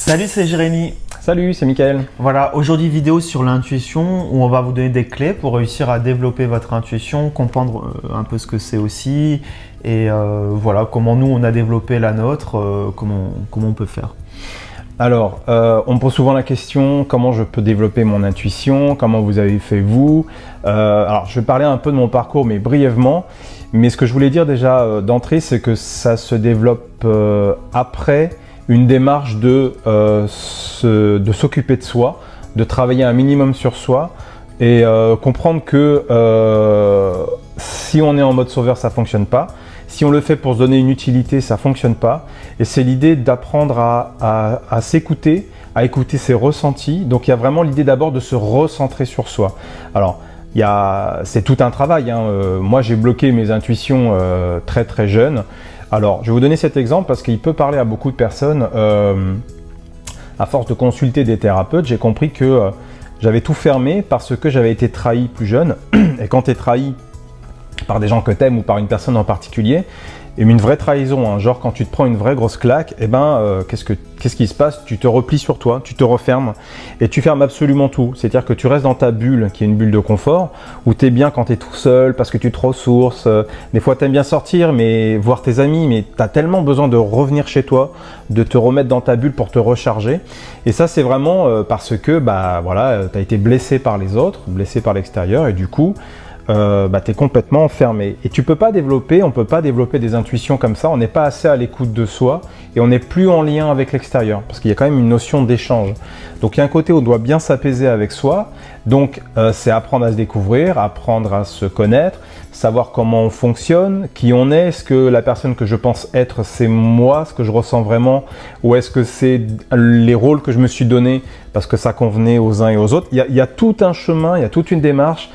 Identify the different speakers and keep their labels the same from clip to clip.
Speaker 1: Salut, c'est Jérémy.
Speaker 2: Salut, c'est Mickaël.
Speaker 1: Voilà, aujourd'hui vidéo sur l'intuition où on va vous donner des clés pour réussir à développer votre intuition, comprendre un peu ce que c'est aussi et voilà comment nous on a développé la nôtre, comment on peut faire.
Speaker 2: Alors, on me pose souvent la question comment je peux développer mon intuition, comment vous avez fait vous. Alors, je vais parler un peu de mon parcours, mais brièvement. Mais ce que je voulais dire déjà d'entrée, c'est que ça se développe après une démarche de s'occuper de soi, de travailler un minimum sur soi et comprendre que si on est en mode sauveur, ça ne fonctionne pas. Si on le fait pour se donner une utilité, ça ne fonctionne pas. Et c'est l'idée d'apprendre à s'écouter, à écouter ses ressentis. Donc il y a vraiment l'idée d'abord de se recentrer sur soi. Alors, c'est tout un travail, hein. Moi, j'ai bloqué mes intuitions très très jeune. Alors, je vais vous donner cet exemple parce qu'il peut parler à beaucoup de personnes. À force de consulter des thérapeutes, j'ai compris que j'avais tout fermé parce que j'avais été trahi plus jeune. Et quand tu es trahi par des gens que tu aimes ou par une personne en particulier, et une vraie trahison, hein, genre quand tu te prends une vraie grosse claque, eh ben, qu'est-ce qui se passe? Tu te replies sur toi, tu te refermes et tu fermes absolument tout. C'est-à-dire que tu restes dans ta bulle, qui est une bulle de confort, où tu es bien quand tu es tout seul parce que tu te ressources. Des fois, tu aimes bien sortir, mais voir tes amis, mais tu as tellement besoin de revenir chez toi, de te remettre dans ta bulle pour te recharger. Et ça, c'est vraiment parce que voilà, tu as été blessé par les autres, blessé par l'extérieur, et du coup, tu es complètement enfermé et on peut pas développer des intuitions comme ça, on n'est pas assez à l'écoute de soi et on n'est plus en lien avec l'extérieur parce qu'il y a quand même une notion d'échange. Donc il y a un côté où on doit bien s'apaiser avec soi, donc c'est apprendre à se découvrir, apprendre à se connaître, savoir comment on fonctionne, qui on est, est-ce que la personne que je pense être c'est moi, ce que je ressens vraiment, ou est-ce que c'est les rôles que je me suis donnés parce que ça convenait aux uns et aux autres. Il y a tout un chemin, il y a toute une démarche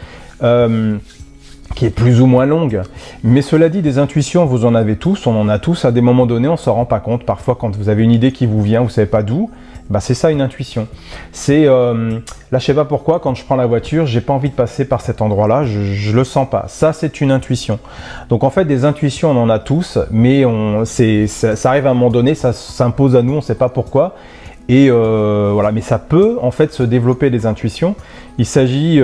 Speaker 2: qui est plus ou moins longue, mais cela dit, des intuitions, vous en avez tous, on en a tous, à des moments donnés, on ne s'en rend pas compte. Parfois, quand vous avez une idée qui vous vient, vous ne savez pas d'où, c'est ça une intuition. C'est, là, je ne sais pas pourquoi, quand je prends la voiture, j'ai pas envie de passer par cet endroit-là, je le sens pas. Ça, c'est une intuition. Donc, en fait, des intuitions, on en a tous, mais ça arrive à un moment donné, ça s'impose à nous, on ne sait pas pourquoi. Et voilà, mais ça peut en fait se développer des intuitions. Il s'agit,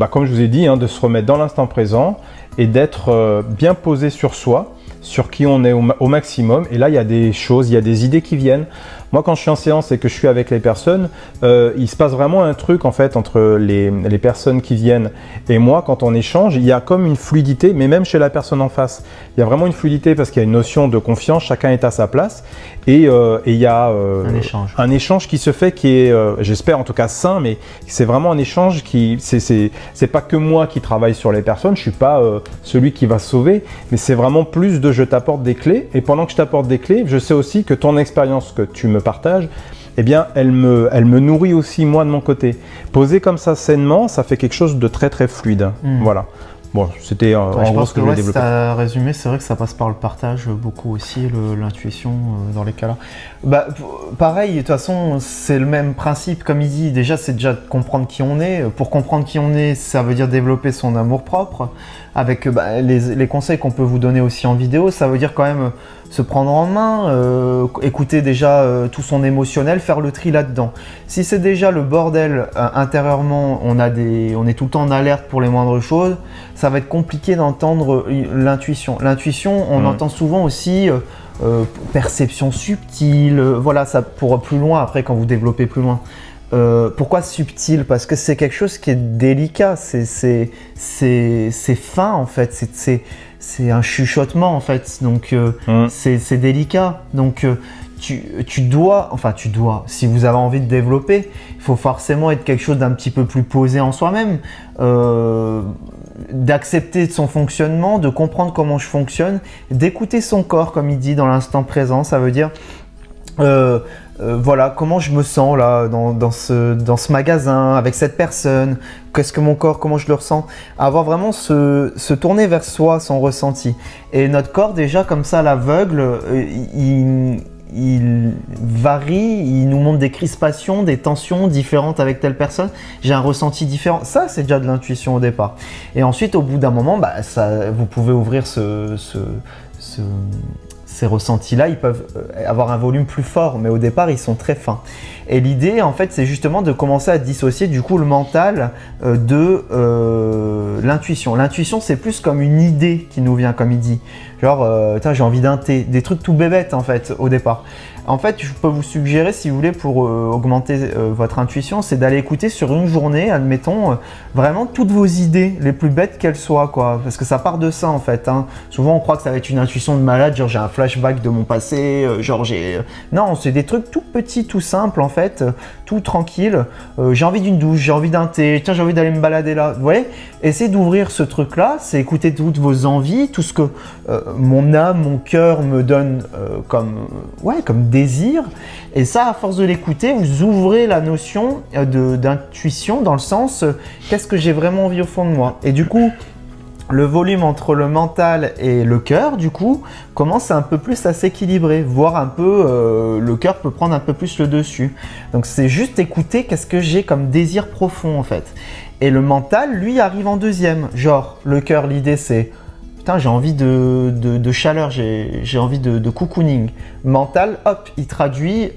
Speaker 2: comme je vous ai dit, de se remettre dans l'instant présent et d'être bien posé sur soi, sur qui on est au maximum. Et là, il y a des choses, il y a des idées qui viennent. Moi, quand je suis en séance et que je suis avec les personnes, il se passe vraiment un truc en fait entre les personnes qui viennent et moi. Quand on échange, il y a comme une fluidité, mais même chez la personne en face, il y a vraiment une fluidité parce qu'il y a une notion de confiance, chacun est à sa place et il y a un échange qui se fait qui est, j'espère en tout cas sain, mais c'est vraiment un échange qui, c'est pas que moi qui travaille sur les personnes, je suis pas celui qui va sauver, mais c'est vraiment plus de je t'apporte des clés et pendant que je t'apporte des clés, je sais aussi que ton expérience que tu me partage, eh bien, elle me nourrit aussi moi de mon côté. Posé comme ça sainement, ça fait quelque chose de très très fluide. Voilà. Bon, c'était en gros ce que je voulais développer.
Speaker 1: Si tu as résumé, c'est vrai que ça passe par le partage beaucoup aussi, l'intuition dans les cas-là. Pareil, de toute façon, c'est le même principe comme il dit. Déjà, c'est déjà de comprendre qui on est. Pour comprendre qui on est, ça veut dire développer son amour-propre. Avec les conseils qu'on peut vous donner aussi en vidéo, ça veut dire quand même se prendre en main, écouter déjà tout son émotionnel, faire le tri là-dedans. Si c'est déjà le bordel intérieurement, on est tout le temps en alerte pour les moindres choses, ça va être compliqué d'entendre l'intuition. L'intuition, on entend souvent aussi perception subtile, voilà, ça pour plus loin après quand vous développez plus loin. Pourquoi subtil? Parce que c'est quelque chose qui est délicat, c'est fin en fait, c'est un chuchotement en fait, donc c'est délicat. Donc tu dois, si vous avez envie de développer, il faut forcément être quelque chose d'un petit peu plus posé en soi-même, d'accepter son fonctionnement, de comprendre comment je fonctionne, d'écouter son corps comme il dit dans l'instant présent, ça veut dire voilà, comment je me sens là dans ce magasin, avec cette personne, qu'est-ce que mon corps, comment je le ressens, avoir vraiment se tourner vers soi, son ressenti. Et notre corps déjà comme ça à l'aveugle, il varie, il nous montre des crispations, des tensions différentes avec telle personne, j'ai un ressenti différent, ça c'est déjà de l'intuition au départ. Et ensuite au bout d'un moment, vous pouvez ouvrir ces ressentis-là, ils peuvent avoir un volume plus fort, mais au départ, ils sont très fins. Et l'idée, en fait, c'est justement de commencer à dissocier du coup le mental de l'intuition. L'intuition, c'est plus comme une idée qui nous vient, comme il dit. Genre, j'ai envie d'un thé, des trucs tout bébêtes en fait, au départ. En fait, je peux vous suggérer, si vous voulez, pour augmenter votre intuition, c'est d'aller écouter sur une journée, admettons, vraiment toutes vos idées, les plus bêtes qu'elles soient, quoi. Parce que ça part de ça, en fait. Hein. Souvent, on croit que ça va être une intuition de malade, genre j'ai un flashback de mon passé, genre j'ai... Non, c'est des trucs tout petits, tout simples, en fait, tout tranquille. J'ai envie d'une douche, j'ai envie d'un thé, tiens, j'ai envie d'aller me balader là. Vous voyez, essayez d'ouvrir ce truc-là, c'est écouter toutes vos envies, tout ce que mon âme, mon cœur me donne comme désir, et ça, à force de l'écouter, vous ouvrez la notion d'intuition dans le sens qu'est-ce que j'ai vraiment envie au fond de moi. Et du coup, le volume entre le mental et le cœur, du coup, commence un peu plus à s'équilibrer, voire un peu, le cœur peut prendre un peu plus le dessus. Donc c'est juste écouter qu'est-ce que j'ai comme désir profond en fait. Et le mental, lui, arrive en deuxième. Genre, le cœur, l'idée c'est putain, j'ai envie de chaleur, j'ai envie de cocooning. Mental, hop, il traduit,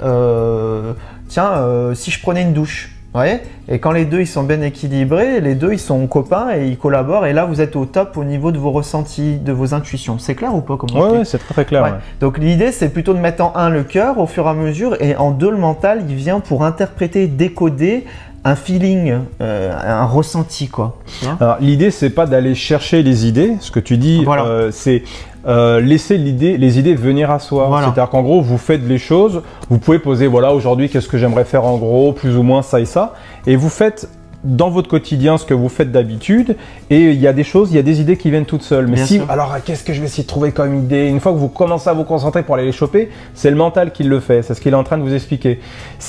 Speaker 1: si je prenais une douche. Ouais. Et quand les deux ils sont bien équilibrés, les deux ils sont copains et ils collaborent. Et là, vous êtes au top au niveau de vos ressentis, de vos intuitions. C'est clair ou pas?
Speaker 2: Oui, c'est très clair. Ouais.
Speaker 1: Ouais. Donc l'idée, c'est plutôt de mettre en un le cœur au fur et à mesure, et en deux le mental, il vient pour interpréter, décoder un feeling, un ressenti, quoi.
Speaker 2: Alors, l'idée, c'est pas d'aller chercher les idées. Ce que tu dis, voilà. C'est laisser les idées venir à soi. Voilà. C'est-à-dire qu'en gros, vous faites les choses, vous pouvez poser, voilà, aujourd'hui, qu'est-ce que j'aimerais faire en gros, plus ou moins ça et ça, et vous faites dans votre quotidien ce que vous faites d'habitude, et il y a des idées qui viennent toutes seules. Mais alors qu'est-ce que je vais essayer de trouver comme idée? Une fois que vous commencez à vous concentrer pour aller les choper, c'est le mental qui le fait, c'est ce qu'il est en train de vous expliquer.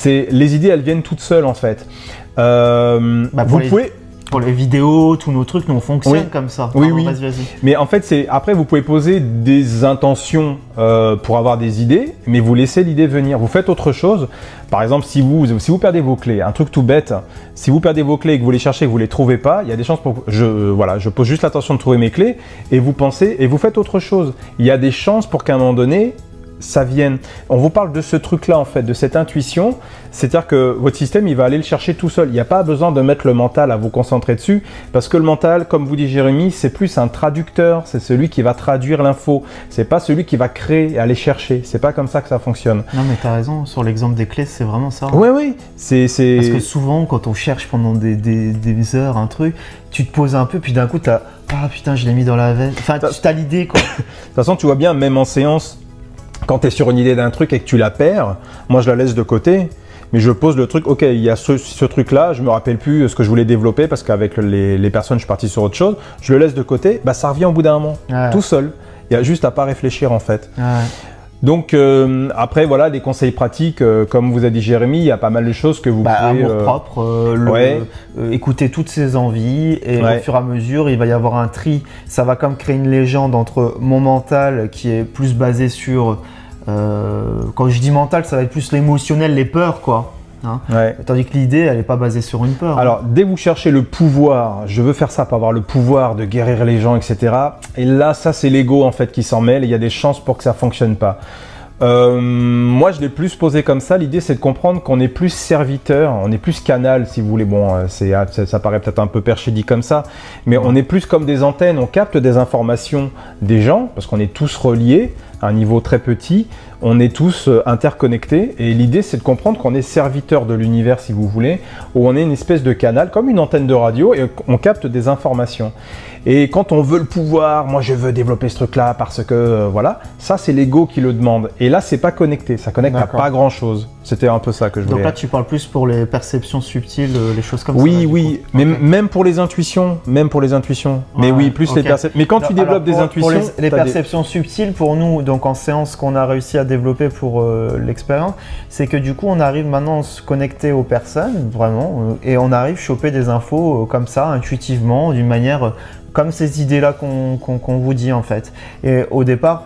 Speaker 2: Les idées, elles viennent toutes seules en fait. Vous pouvez...
Speaker 1: Pour les vidéos, tous nos trucs, nous on fonctionne comme ça.
Speaker 2: Oui, oui. Vas-y. Mais en fait, après vous pouvez poser des intentions pour avoir des idées, mais vous laissez l'idée venir. Vous faites autre chose. Par exemple, si vous perdez vos clés, un truc tout bête, si vous perdez vos clés et que vous les cherchez et que vous les trouvez pas, il y a des chances pour je pose juste l'attention de trouver mes clés et vous pensez et vous faites autre chose. Il y a des chances pour qu'à un moment donné, ça vienne. On vous parle de ce truc-là en fait, de cette intuition, c'est-à-dire que votre système, il va aller le chercher tout seul. Il n'y a pas besoin de mettre le mental à vous concentrer dessus, parce que le mental, comme vous dit Jérémy, c'est plus un traducteur, c'est celui qui va traduire l'info, c'est pas celui qui va créer et aller chercher. C'est pas comme ça que ça fonctionne.
Speaker 1: Non mais t'as raison, sur l'exemple des clés, c'est vraiment ça.
Speaker 2: Oui, oui.
Speaker 1: Parce que souvent, quand on cherche pendant des heures un truc, tu te poses un peu, puis d'un coup, t'as ah putain, je l'ai mis dans la veine. Enfin, tu as l'idée quoi.
Speaker 2: De toute façon, tu vois bien, même en séance, quand tu es sur une idée d'un truc et que tu la perds, moi je la laisse de côté, mais je pose le truc, ok, il y a ce truc-là, je me rappelle plus ce que je voulais développer parce qu'avec les personnes, je suis parti sur autre chose, je le laisse de côté, ça revient au bout d'un moment, tout seul. Il y a juste à pas réfléchir en fait. Donc après voilà, des conseils pratiques, comme vous a dit Jérémy, il y a pas mal de choses que vous pouvez...
Speaker 1: Amour propre, écouter toutes ses envies, et au fur et à mesure il va y avoir un tri. Ça va comme créer une légende entre mon mental qui est plus basé sur... quand je dis mental, ça va être plus l'émotionnel, les peurs quoi. Hein, tandis que l'idée, elle n'est pas basée sur une peur.
Speaker 2: Alors, dès que vous cherchez le pouvoir, je veux faire ça pour avoir le pouvoir de guérir les gens, etc. Et là, ça, c'est l'ego en fait qui s'en mêle. Et il y a des chances pour que ça fonctionne pas. Moi, je l'ai plus posé comme ça. L'idée, c'est de comprendre qu'on est plus serviteur, on est plus canal, si vous voulez. Bon, ça paraît peut-être un peu perché dit comme ça, mais on est plus comme des antennes. On capte des informations des gens parce qu'on est tous reliés à un niveau très petit. On est tous interconnectés et l'idée c'est de comprendre qu'on est serviteur de l'univers si vous voulez, où on est une espèce de canal comme une antenne de radio et on capte des informations. Et quand on veut le pouvoir, moi je veux développer ce truc là parce que voilà, ça c'est l'ego qui le demande. Et là c'est pas connecté, ça connecte à pas grand chose. C'était un peu ça que je voulais.
Speaker 1: Donc là tu parles plus pour les perceptions subtiles, les choses comme ça.
Speaker 2: Oui, mais même pour les intuitions, mais oui, plus les perceptions. Mais quand tu développes des intuitions,
Speaker 1: pour les perceptions subtiles pour nous, donc en séance qu'on a réussi à développer pour l'expérience, c'est que du coup on arrive maintenant à se connecter aux personnes vraiment et on arrive à choper des infos comme ça intuitivement d'une manière comme ces idées-là qu'on vous dit en fait. Et au départ,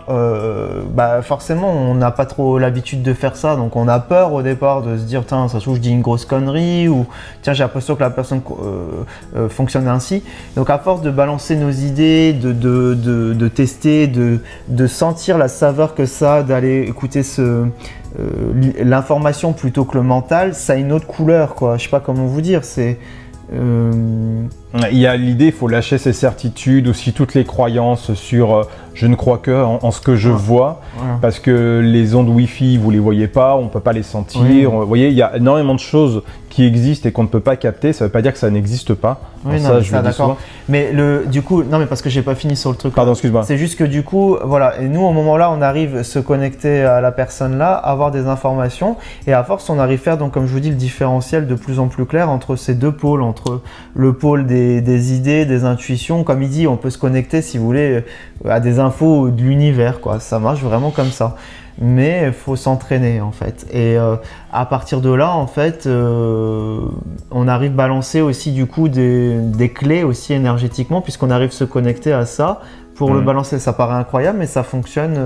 Speaker 1: forcément, on n'a pas trop l'habitude de faire ça, donc on a peur au départ de se dire, tiens, ça se trouve, je dis une grosse connerie, ou tiens, j'ai l'impression que la personne fonctionne ainsi. Donc à force de balancer nos idées, de tester, de sentir la saveur que ça a, d'aller écouter l'information plutôt que le mental, ça a une autre couleur, quoi. Je sais pas comment vous dire, c'est...
Speaker 2: Il y a l'idée, il faut lâcher ses certitudes, aussi toutes les croyances sur je ne crois que en ce que je vois, parce que les ondes Wi-Fi, vous les voyez pas, on peut pas les sentir. Vous voyez, il y a énormément de choses qui existent et qu'on ne peut pas capter. Ça veut pas dire que ça n'existe pas.
Speaker 1: Oui,
Speaker 2: ça,
Speaker 1: non,
Speaker 2: je le dis souvent.
Speaker 1: Mais du coup, non, mais parce que j'ai pas fini sur le truc.
Speaker 2: Pardon, excuse-moi.
Speaker 1: C'est juste que du coup, voilà, et nous, au moment-là, on arrive à se connecter à la personne là, avoir des informations, et à force, on arrive à faire, donc, comme je vous dis, le différentiel de plus en plus clair entre ces deux pôles, entre le pôle des idées, des intuitions. Comme il dit, on peut se connecter, si vous voulez, à des infos de l'univers, quoi. Ça marche vraiment comme ça. Mais il faut s'entraîner en fait. Et à partir de là, en fait, on arrive à balancer aussi du coup des clés aussi énergétiquement, puisqu'on arrive à se connecter à ça. Pour le balancer, ça paraît incroyable, mais ça fonctionne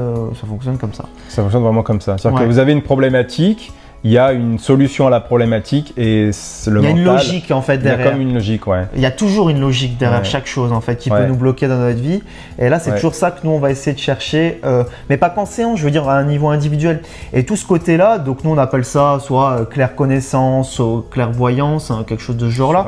Speaker 1: comme ça.
Speaker 2: Ça fonctionne vraiment comme ça. C'est-à-dire que vous avez une problématique, il y a une solution à la problématique et le mental...
Speaker 1: Il y a une logique en fait derrière.
Speaker 2: Il y a comme une logique, ouais.
Speaker 1: Il y a toujours une logique derrière chaque chose en fait qui peut nous bloquer dans notre vie. Et là, c'est toujours ça que nous on va essayer de chercher, mais pas qu'en séance, je veux dire à un niveau individuel. Et tout ce côté-là, donc nous on appelle ça soit claire connaissance, clairvoyance, hein, quelque chose de ce genre-là.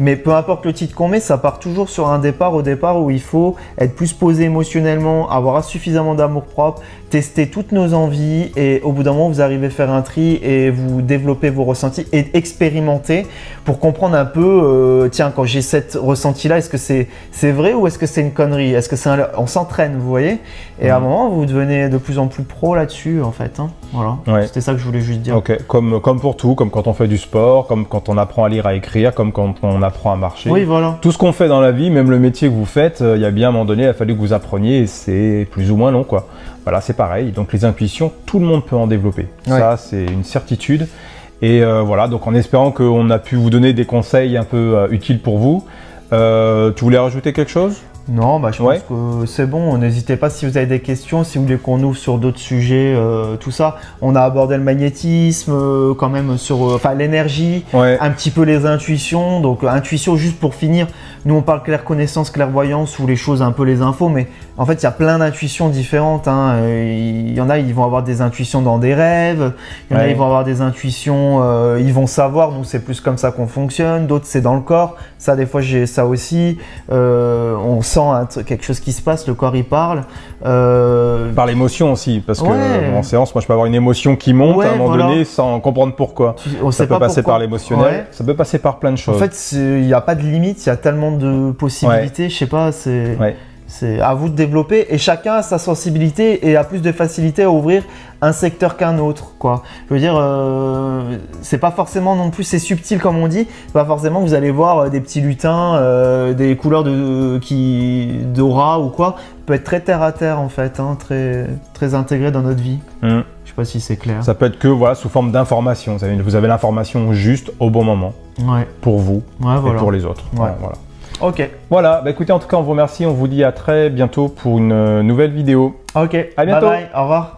Speaker 1: Mais peu importe le titre qu'on met, ça part toujours sur un départ où il faut être plus posé émotionnellement, avoir suffisamment d'amour-propre, tester toutes nos envies et au bout d'un moment vous arrivez à faire un tri et vous développez vos ressentis et expérimenter pour comprendre un peu tiens, quand j'ai cette ressenti là, est-ce que c'est vrai ou est-ce que c'est une connerie, est-ce que on s'entraîne, vous voyez, et à un moment vous devenez de plus en plus pro là-dessus en fait, hein. Voilà, c'était ça que je voulais juste dire.
Speaker 2: Comme pour tout, comme quand on fait du sport, comme quand on apprend à lire, à écrire, comme quand on apprend à marcher.
Speaker 1: Oui, voilà.
Speaker 2: Tout ce qu'on fait dans la vie, même le métier que vous faites, il y a bien un moment donné, il a fallu que vous appreniez et c'est plus ou moins long, quoi. Voilà, c'est pareil. Donc les intuitions, tout le monde peut en développer. Ça, c'est une certitude. Et voilà, donc en espérant qu'on a pu vous donner des conseils un peu utiles pour vous. Tu voulais rajouter quelque chose ?
Speaker 1: Non, je pense que c'est bon. N'hésitez pas si vous avez des questions, si vous voulez qu'on ouvre sur d'autres sujets, tout ça. On a abordé le magnétisme, quand même sur l'énergie, un petit peu les intuitions. Donc intuition, juste pour finir, nous on parle clair connaissance, clairvoyance ou les choses un peu les infos, mais en fait il y a plein d'intuitions différentes, hein. Il y en a, ils vont avoir des intuitions dans des rêves, il y en a, ils vont avoir des intuitions, ils vont savoir, nous c'est plus comme ça qu'on fonctionne, d'autres c'est dans le corps, ça des fois j'ai ça aussi, on sent quelque chose qui se passe, le corps il parle.
Speaker 2: Par l'émotion aussi, parce que en séance, moi je peux avoir une émotion qui monte à un moment donné sans comprendre pourquoi. Ça peut passer par l'émotionnel, ça peut passer par plein de choses.
Speaker 1: En fait, il n'y a pas de limite, il y a tellement de possibilités, je sais pas, c'est à vous de développer et chacun a sa sensibilité et a plus de facilité à ouvrir un secteur qu'un autre, quoi. Je veux dire, c'est pas forcément non plus, c'est subtil comme on dit, pas forcément vous allez voir des petits lutins, des couleurs d'aura ou quoi, peut être très terre à terre en fait, hein, très, très intégré dans notre vie. Je sais pas si c'est clair.
Speaker 2: Ça peut être que sous forme d'information, vous avez l'information juste au bon moment pour vous et pour les autres. Voilà.
Speaker 1: Ok.
Speaker 2: Voilà, écoutez, en tout cas, on vous remercie. On vous dit à très bientôt pour une nouvelle vidéo.
Speaker 1: Ok.
Speaker 2: À bientôt.
Speaker 1: Bye bye. Au revoir.